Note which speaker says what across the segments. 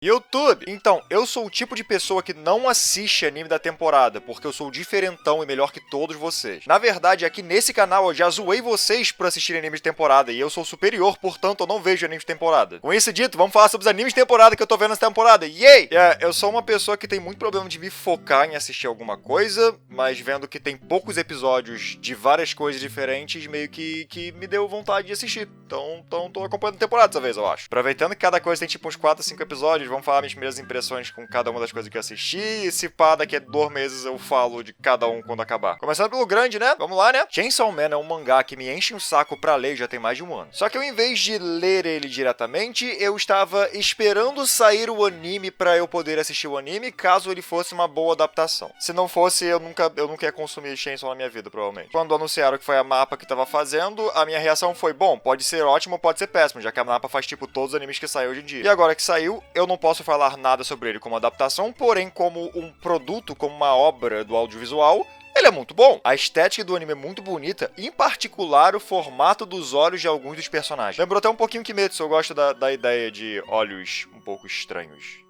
Speaker 1: YouTube! Então, eu sou o tipo de pessoa que não assiste anime da temporada, porque eu sou diferentão e melhor que todos vocês. Na verdade, aqui nesse canal eu já zoei vocês por assistirem animes de temporada, e eu sou superior, portanto eu não vejo animes de temporada. Com isso dito, vamos falar sobre os animes de temporada que eu tô vendo nessa temporada. Yay! Eu sou uma pessoa que tem muito problema de me focar em assistir alguma coisa, mas vendo que tem poucos episódios de várias coisas diferentes, meio que me deu vontade de assistir. Então tô acompanhando a temporada dessa vez, eu acho. Aproveitando que cada coisa tem tipo uns 4 a 5 episódios, vamos falar minhas primeiras impressões com cada uma das coisas que eu assisti, e se pá, daqui a 2 meses eu falo de cada um quando acabar. Começando pelo grande, né? Vamos lá, né? Chainsaw Man é um mangá que me enche o saco pra ler já tem mais de um ano. Só que eu, em vez de ler ele diretamente, eu estava esperando sair o anime pra eu poder assistir o anime, caso ele fosse uma boa adaptação. Se não fosse, eu nunca ia consumir Chainsaw na minha vida, provavelmente. Quando anunciaram que foi a Mapa que tava fazendo, a minha reação foi, bom, pode ser ótimo ou pode ser péssimo, já que a Mapa faz tipo todos os animes que saem hoje em dia. E agora que saiu, eu não posso falar nada sobre ele como adaptação, porém como um produto, como uma obra do audiovisual, ele é muito bom. A estética do anime é muito bonita, em particular o formato dos olhos de alguns dos personagens. Lembrou até um pouquinho Kimetsu, eu gosto da ideia de olhos um pouco estranhos.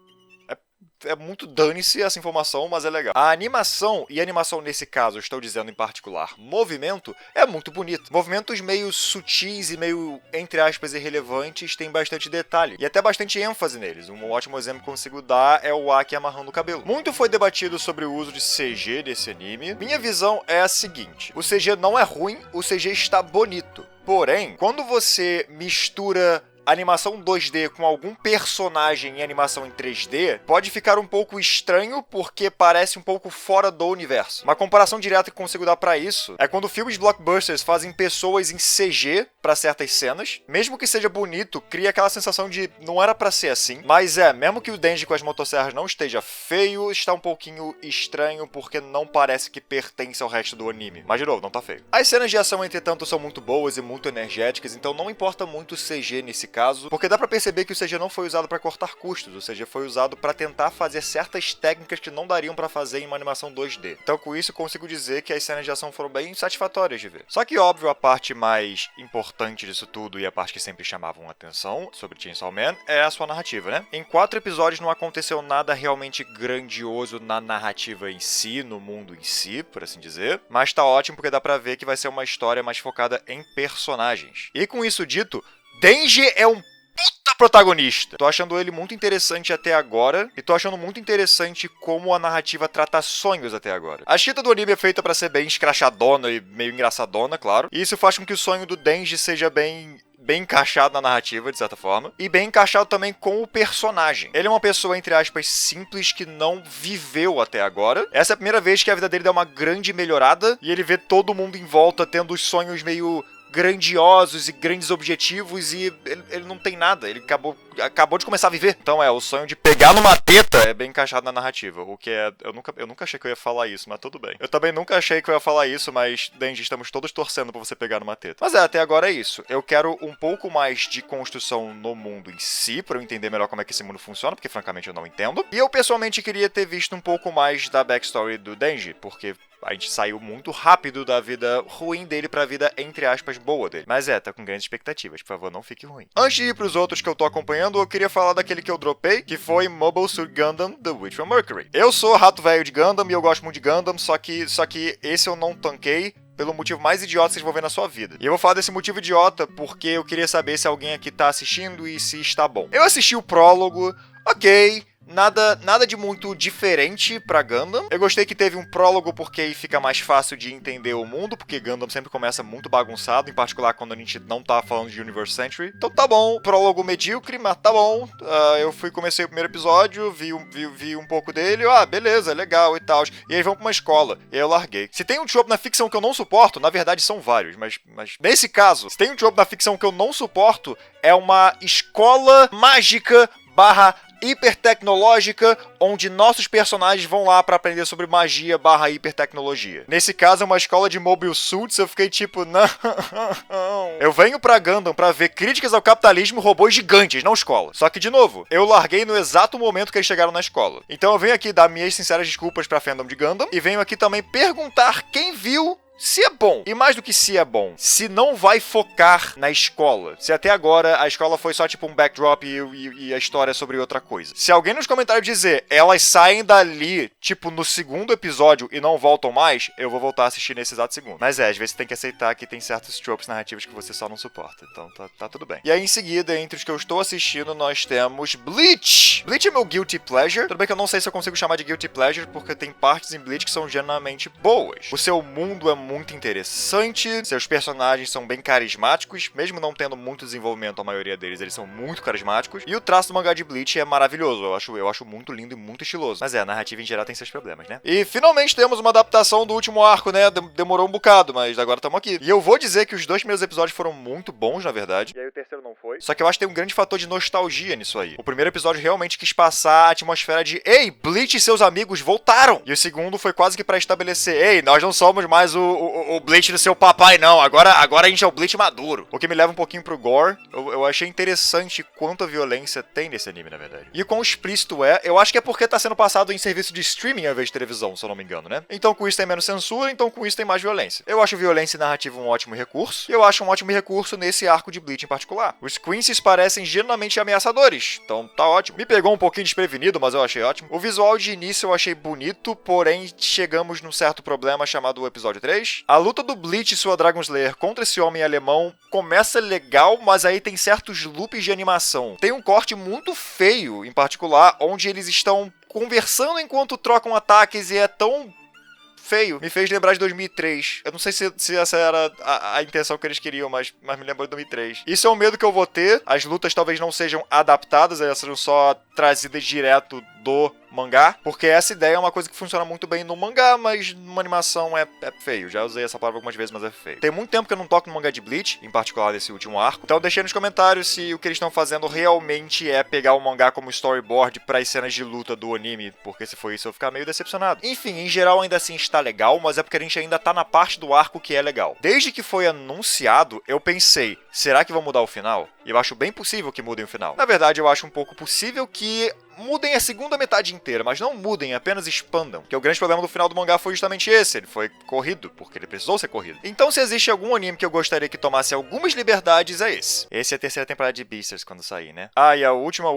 Speaker 1: É muito dane-se essa informação, mas é legal. A animação, e a animação nesse caso, eu estou dizendo em particular, movimento, é muito bonito. Movimentos meio sutis e meio, entre aspas, irrelevantes, tem bastante detalhe. E até bastante ênfase neles. Um ótimo exemplo que consigo dar é o Aki amarrando o cabelo. Muito foi debatido sobre o uso de CG desse anime. Minha visão é a seguinte: o CG não é ruim, o CG está bonito. Porém, quando você mistura animação 2D com algum personagem em animação em 3D, pode ficar um pouco estranho porque parece um pouco fora do universo. Uma comparação direta que consigo dar pra isso é quando filmes blockbusters fazem pessoas em CG pra certas cenas. Mesmo que seja bonito, cria aquela sensação de não era pra ser assim. Mas mesmo que o Denji com as motosserras não esteja feio, está um pouquinho estranho porque não parece que pertence ao resto do anime. Mas de novo, não tá feio. As cenas de ação, entretanto, são muito boas e muito energéticas, então não importa muito o CG nesse caso, porque dá pra perceber que o CG não foi usado pra cortar custos, o CG foi usado pra tentar fazer certas técnicas que não dariam pra fazer em uma animação 2D. Então com isso eu consigo dizer que as cenas de ação foram bem satisfatórias de ver. Só que óbvio, a parte mais importante disso tudo e a parte que sempre chamavam atenção sobre Chainsaw Man é a sua narrativa, né? Em 4 episódios não aconteceu nada realmente grandioso na narrativa em si, no mundo em si, por assim dizer, mas tá ótimo porque dá pra ver que vai ser uma história mais focada em personagens. E com isso dito, Denji é um puta protagonista. Tô achando ele muito interessante até agora, e tô achando muito interessante como a narrativa trata sonhos até agora. A Shita do anime é feita pra ser bem escrachadona e meio engraçadona, claro, e isso faz com que o sonho do Denji seja bem encaixado na narrativa, de certa forma, e bem encaixado também com o personagem. Ele é uma pessoa, entre aspas, simples que não viveu até agora. Essa é a primeira vez que a vida dele dá uma grande melhorada, e ele vê todo mundo em volta tendo os sonhos meio grandiosos e grandes objetivos, e ele não tem nada, ele acabou de começar a viver. Então o sonho de pegar numa teta é bem encaixado na narrativa, o que é... Eu nunca achei que eu ia falar isso, mas tudo bem. Eu também nunca achei que eu ia falar isso, mas, Denji, estamos todos torcendo pra você pegar numa teta. Mas até agora é isso. Eu quero um pouco mais de construção no mundo em si, pra eu entender melhor como é que esse mundo funciona, porque francamente eu não entendo. E eu pessoalmente queria ter visto um pouco mais da backstory do Denji, porque a gente saiu muito rápido da vida ruim dele pra vida, entre aspas, boa dele. Mas tá com grandes expectativas, por favor, não fique ruim. Antes de ir pros outros que eu tô acompanhando, eu queria falar daquele que eu dropei, que foi Mobile Suit Gundam The Witch from Mercury. Eu sou rato velho de Gundam e eu gosto muito de Gundam, só que esse eu não tanquei pelo motivo mais idiota que vocês vão ver na sua vida. E eu vou falar desse motivo idiota porque eu queria saber se alguém aqui tá assistindo e se está bom. Eu assisti o prólogo, ok. Nada de muito diferente pra Gundam. Eu gostei que teve um prólogo porque aí fica mais fácil de entender o mundo, porque Gundam sempre começa muito bagunçado, em particular quando a gente não tá falando de Universe Century. Então tá bom, prólogo medíocre, mas tá bom. Comecei o primeiro episódio, vi um pouco dele, beleza, legal e tal. E aí vamos pra uma escola, e aí eu larguei. Se tem um trope na ficção que eu não suporto, na verdade são vários, mas nesse caso, se tem um trope na ficção que eu não suporto, é uma escola mágica / hipertecnológica, onde nossos personagens vão lá pra aprender sobre magia / hipertecnologia. Nesse caso é uma escola de mobile suits, eu fiquei tipo, não. Eu venho pra Gundam pra ver críticas ao capitalismo, robôs gigantes, não escola. Só que, de novo, eu larguei no exato momento que eles chegaram na escola. Então eu venho aqui dar minhas sinceras desculpas pra fandom de Gundam, e venho aqui também perguntar quem viu Se é bom, e mais do que se é bom, se não vai focar na escola, se até agora a escola foi só tipo um backdrop e a história é sobre outra coisa. Se alguém nos comentários dizer, elas saem dali, tipo, no segundo episódio e não voltam mais, eu vou voltar a assistir nesse exato segundo. Mas às vezes você tem que aceitar que tem certos tropes narrativos que você só não suporta, então tá tudo bem. E aí em seguida, entre os que eu estou assistindo, nós temos Bleach. Bleach é meu guilty pleasure, tudo bem que eu não sei se eu consigo chamar de guilty pleasure, porque tem partes em Bleach que são genuinamente boas. O seu mundo é muito interessante, seus personagens são bem carismáticos, mesmo não tendo muito desenvolvimento, a maioria deles, eles são muito carismáticos, e o traço do mangá de Bleach é maravilhoso, eu acho muito lindo e muito estiloso. Mas a narrativa em geral tem seus problemas, né? E finalmente temos uma adaptação do último arco, né? Demorou um bocado, mas agora estamos aqui. E eu vou dizer que os 2 primeiros episódios foram muito bons, na verdade. E aí o terceiro não foi. Só que eu acho que tem um grande fator de nostalgia nisso aí. O primeiro episódio realmente quis passar a atmosfera de ei, Bleach e seus amigos voltaram! E o segundo foi quase que pra estabelecer, ei, nós não somos mais o Bleach do seu papai, não. Agora a gente é o Bleach maduro. O que me leva um pouquinho pro gore. Eu achei interessante quanta violência tem nesse anime, na verdade. E quão explícito é, eu acho que é porque tá sendo passado em serviço de streaming ao invés de televisão, se eu não me engano, né? Então com isso tem menos censura, então com isso tem mais violência. Eu acho violência e narrativa um ótimo recurso. E eu acho um ótimo recurso nesse arco de Bleach em particular. Os Quincy's parecem genuinamente ameaçadores. Então tá ótimo. Me pegou um pouquinho desprevenido, mas eu achei ótimo. O visual de início eu achei bonito, porém chegamos num certo problema chamado episódio 3. A luta do Bleach e sua Dragon Slayer contra esse homem alemão começa legal, mas aí tem certos loops de animação. Tem um corte muito feio, em particular, onde eles estão conversando enquanto trocam ataques e é tão feio. Me fez lembrar de 2003. Eu não sei se essa era a intenção que eles queriam, mas me lembrou de 2003. Isso é um medo que eu vou ter. As lutas talvez não sejam adaptadas, elas sejam só trazidas direto do mangá, porque essa ideia é uma coisa que funciona muito bem no mangá, mas numa animação é feio. Já usei essa palavra algumas vezes, mas é feio. Tem muito tempo que eu não toco no mangá de Bleach, em particular desse último arco, então deixei nos comentários se o que eles estão fazendo realmente é pegar o mangá como storyboard para as cenas de luta do anime, porque se for isso eu vou ficar meio decepcionado. Enfim, em geral ainda assim está legal, mas é porque a gente ainda tá na parte do arco que é legal. Desde que foi anunciado, eu pensei, será que vão mudar o final? E eu acho bem possível que mudem o final. Na verdade, eu acho um pouco possível que mudem a segunda metade inteira, mas não mudem, apenas expandam. Que o grande problema do final do mangá foi justamente esse, ele foi corrido, porque ele precisou ser corrido. Então se existe algum anime que eu gostaria que tomasse algumas liberdades, é esse. Esse é a terceira temporada de Beastars quando sair, né? Ah, e a última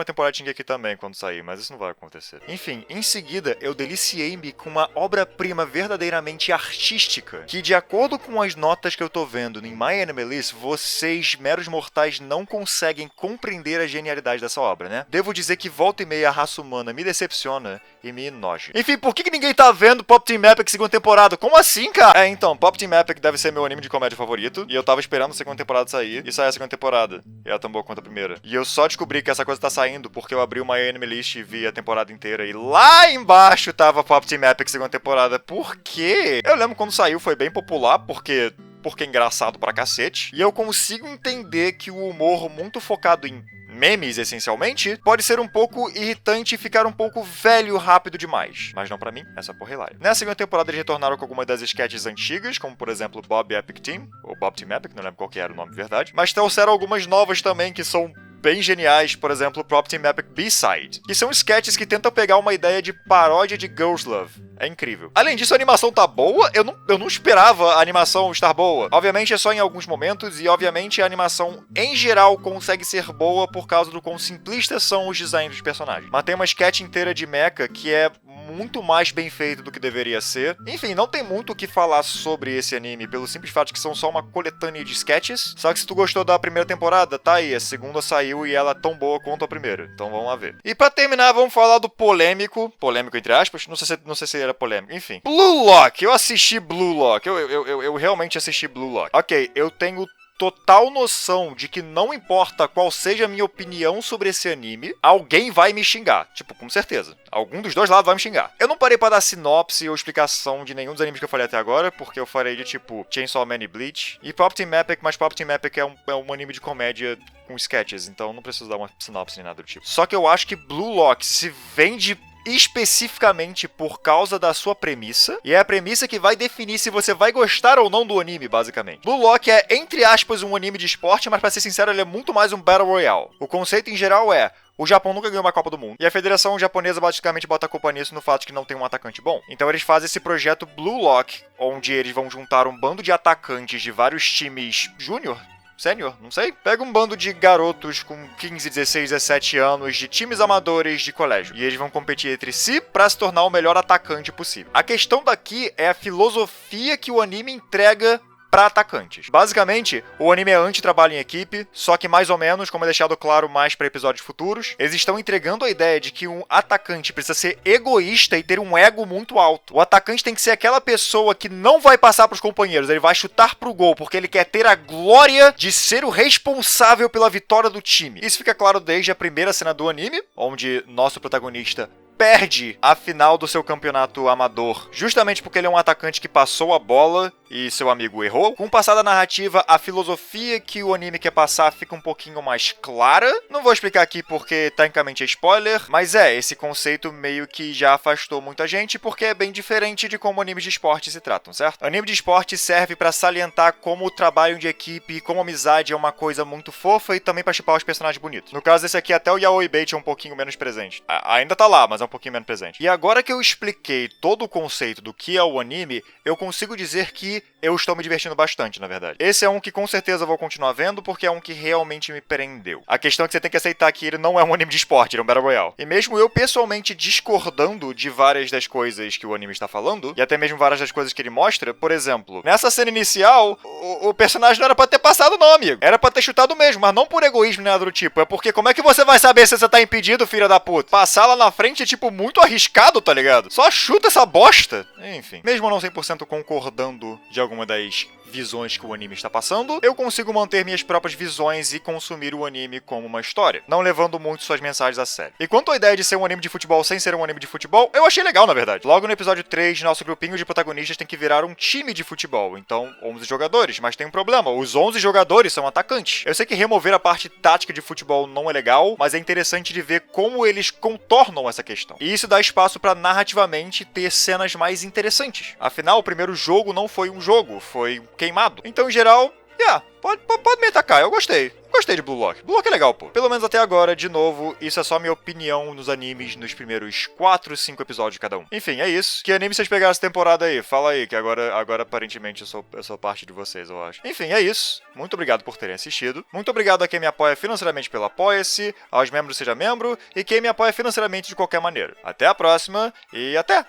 Speaker 1: temporada tinha aqui também quando sair, mas isso não vai acontecer. Enfim, em seguida, eu deliciei-me com uma obra-prima verdadeiramente artística, que de acordo com as notas que eu tô vendo em My Anime List, vocês, meros mortais, não conseguem compreender a genialidade dessa obra, né? Devo dizer que volta e meia a raça humana me decepciona e me enoja. Enfim, por que ninguém tá vendo Pop Team Epic segunda temporada? Como assim, cara? Então, Pop Team Epic deve ser meu anime de comédia favorito, e eu tava esperando a segunda temporada sair, e saiu a segunda temporada. E ela tão boa quanto a primeira. E eu só descobri que essa coisa tá saindo porque eu abri uma Anime List e vi a temporada inteira, e lá embaixo tava Pop Team Epic segunda temporada. Por quê? Eu lembro quando saiu, foi bem popular, porque é engraçado pra cacete, e eu consigo entender que o humor muito focado em memes, essencialmente, pode ser um pouco irritante e ficar um pouco velho rápido demais. Mas não pra mim, essa porra é hilária. Nessa segunda temporada eles retornaram com algumas das sketches antigas, como por exemplo Bob Epic Team, ou Bob Team Epic, não lembro qual que era o nome de verdade, mas trouxeram algumas novas também que são bem geniais, por exemplo, Prop Team Epic B-Side, que são sketches que tentam pegar uma ideia de paródia de Girls Love. É incrível. Além disso, a animação tá boa, eu não esperava a animação estar boa. Obviamente é só em alguns momentos, e obviamente a animação em geral consegue ser boa por causa do quão simplistas são os designs dos personagens. Mas tem uma sketch inteira de mecha que é muito mais bem feito do que deveria ser. Enfim, não tem muito o que falar sobre esse anime, pelo simples fato de que são só uma coletânea de sketches. Só que se tu gostou da primeira temporada, tá aí, a segunda saiu e ela é tão boa quanto a primeira. Então vamos lá ver. E pra terminar, vamos falar do polêmico entre aspas, não sei se era polêmico, enfim. Blue Lock, eu assisti Blue Lock, eu realmente assisti Blue Lock. Ok, eu tenho total noção de que não importa qual seja a minha opinião sobre esse anime, alguém vai me xingar. Tipo, com certeza. Algum dos dois lados vai me xingar. Eu não parei pra dar sinopse ou explicação de nenhum dos animes que eu falei até agora, porque eu farei de tipo Chainsaw Man e Bleach. E Pop Team Epic, mas Pop Team Epic é um anime de comédia com sketches, então não preciso dar uma sinopse nem nada do tipo. Só que eu acho que Blue Lock se vende especificamente por causa da sua premissa, e é a premissa que vai definir se você vai gostar ou não do anime, basicamente. Blue Lock é, entre aspas, um anime de esporte, mas pra ser sincero, ele é muito mais um Battle Royale. O conceito em geral é: o Japão nunca ganhou uma Copa do Mundo, e a Federação Japonesa basicamente bota a culpa nisso no fato de que não tem um atacante bom. Então eles fazem esse projeto Blue Lock, onde eles vão juntar um bando de atacantes de vários times júnior, sênior, não sei. Pega um bando de garotos com 15, 16, 17 anos de times amadores de colégio, e eles vão competir entre si pra se tornar o melhor atacante possível. A questão daqui é a filosofia que o anime entrega para atacantes. Basicamente, o anime é anti-trabalho em equipe, só que mais ou menos, como é deixado claro mais para episódios futuros, eles estão entregando a ideia de que um atacante precisa ser egoísta e ter um ego muito alto. O atacante tem que ser aquela pessoa que não vai passar para os companheiros, ele vai chutar pro gol, porque ele quer ter a glória de ser o responsável pela vitória do time. Isso fica claro desde a primeira cena do anime, onde nosso protagonista perde a final do seu campeonato amador, justamente porque ele é um atacante que passou a bola e seu amigo errou. Com o passar da narrativa, a filosofia que o anime quer passar fica um pouquinho mais clara. Não vou explicar aqui porque tecnicamente é spoiler, mas esse conceito meio que já afastou muita gente porque é bem diferente de como animes de esporte se tratam, certo? Anime de esporte serve pra salientar como o trabalho de equipe e como a amizade é uma coisa muito fofa e também pra chipar os personagens bonitos. No caso desse aqui, até o yaoi bait é um pouquinho menos presente. Ainda tá lá, mas é um pouquinho menos presente. E agora que eu expliquei todo o conceito do que é o anime, eu consigo dizer que eu estou me divertindo bastante, na verdade. Esse é um que com certeza eu vou continuar vendo, porque é um que realmente me prendeu. A questão é que você tem que aceitar que ele não é um anime de esporte, ele é um Battle Royale. E mesmo eu pessoalmente discordando de várias das coisas que o anime está falando, e até mesmo várias das coisas que ele mostra, por exemplo, nessa cena inicial, o personagem não era pra ter passado não, amigo. Era pra ter chutado mesmo, mas não por egoísmo nem nada do tipo. É porque como é que você vai saber se você tá impedido, filha da puta? Passar lá na frente é, tipo, muito arriscado, tá ligado? Só chuta essa bosta. Enfim, mesmo não 100% concordando de alguma das visões que o anime está passando, eu consigo manter minhas próprias visões e consumir o anime como uma história, não levando muito suas mensagens a sério. E quanto à ideia de ser um anime de futebol sem ser um anime de futebol, eu achei legal, na verdade. Logo no episódio 3, nosso grupinho de protagonistas tem que virar um time de futebol, então 11 jogadores, mas tem um problema, os 11 jogadores são atacantes. Eu sei que remover a parte tática de futebol não é legal, mas é interessante de ver como eles contornam essa questão. E isso dá espaço para narrativamente ter cenas mais interessantes. Afinal, o primeiro jogo não foi um jogo, foi queimado. Então, em geral, pode me atacar, eu gostei. Gostei de Blue Lock. Blue Lock é legal, pô. Pelo menos até agora, de novo, isso é só minha opinião nos animes nos primeiros 4, 5 episódios de cada um. Enfim, é isso. Que anime vocês pegaram essa temporada aí? Fala aí, que agora aparentemente eu sou parte de vocês, eu acho. Enfim, é isso. Muito obrigado por terem assistido. Muito obrigado a quem me apoia financeiramente pelo Apoia-se, aos membros Seja Membro, e quem me apoia financeiramente de qualquer maneira. Até a próxima, e até!